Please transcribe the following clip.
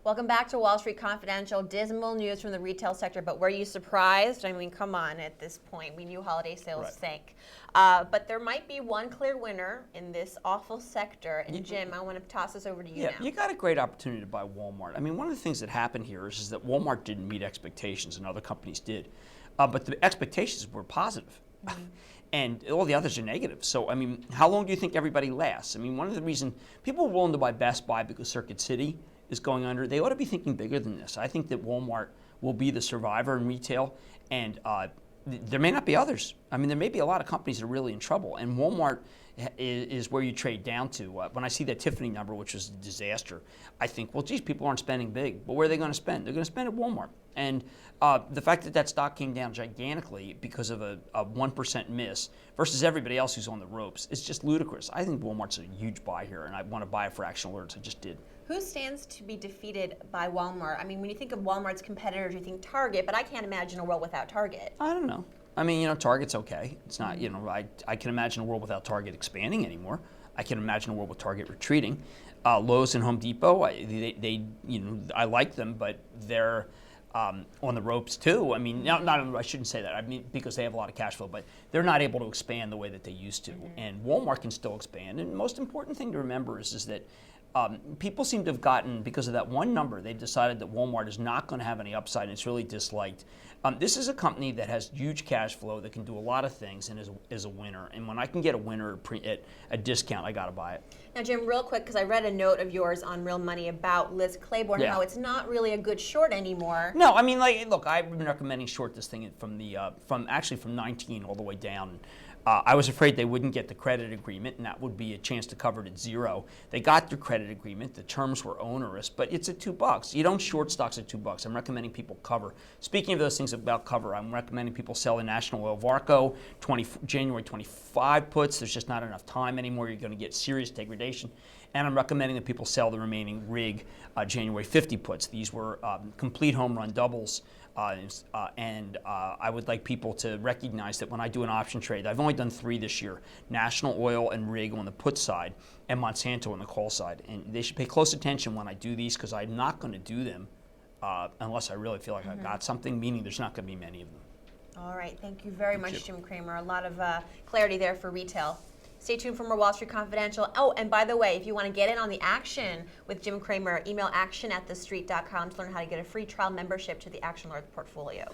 Welcome back to Wall Street Confidential. Dismal news from the retail sector, but were you surprised? I mean, come on, at this point, we knew holiday sales sank. But there might be one clear winner in this awful sector. And Jim, I want to toss this over to you now. You got a great opportunity to buy Walmart. I mean, one of the things that happened here is that Walmart didn't meet expectations and other companies did. But the expectations were positive. And all the others are negative. So, I mean, how long do you think everybody lasts? I mean, one of the reasons people are willing to buy Best Buy because Circuit City is going under, they ought to be thinking bigger than this. I think that Walmart will be the survivor in retail, and there may not be others. I mean, there may be a lot of companies that are really in trouble, and Walmart is where you trade down to. When I see that Tiffany number, which was a disaster, I think, well, geez, people aren't spending big, but where are they going to spend? They're going to spend at Walmart. And the fact that that stock came down gigantically because of a 1% miss versus everybody else who's on the ropes is just ludicrous. I think Walmart's a huge buy here, and I want to buy a fractional alerts. I just did. Who stands to be defeated by Walmart? I mean, when you think of Walmart's competitors, you think Target, but I can't imagine a world without Target. I don't know. I mean, you know, Target's okay. It's not, you know, I can imagine a world without Target expanding anymore. I can imagine a world with Target retreating. Lowe's and Home Depot, they you know, I like them, but they're on the ropes too. I mean, I shouldn't say that. I mean, because they have a lot of cash flow, but they're not able to expand the way that they used to. And Walmart can still expand. And the most important thing to remember is that people seem to have gotten, because of that one number, they've decided that Walmart is not going to have any upside and it's really disliked. This is a company that has huge cash flow, that can do a lot of things, and is a winner. And when I can get a winner at a discount, I got to buy it. Now, Jim, real quick, because I read a note of yours on Real Money about Liz Claiborne, how it's not really a good short anymore. No, I mean, like, look, I've been recommending short this thing from 19 all the way down. I was afraid they wouldn't get the credit agreement, and that would be a chance to cover it at zero. They got their credit agreement. The terms were onerous, but it's at $2. You don't short stocks at $2. I'm recommending people cover. Speaking of those things about cover, I'm recommending people sell the National Oil Varco January 25 puts. There's just not enough time anymore. You're going to get serious degradation. And I'm recommending that people sell the remaining rig January 50 puts. These were complete home run doubles. And I would like people to recognize that when I do an option trade, I've only done 3 this year: National Oil and Rig on the put side, and Monsanto on the call side. And they should pay close attention when I do these, because I'm not going to do them unless I really feel like I've got something, meaning there's not going to be many of them. All right, thank you very much, Jim Cramer. A lot of clarity there for retail. Stay tuned for more Wall Street Confidential. Oh, and by the way, if you want to get in on the action with Jim Cramer, email action@thestreet.com to learn how to get a free trial membership to the Action Alert portfolio.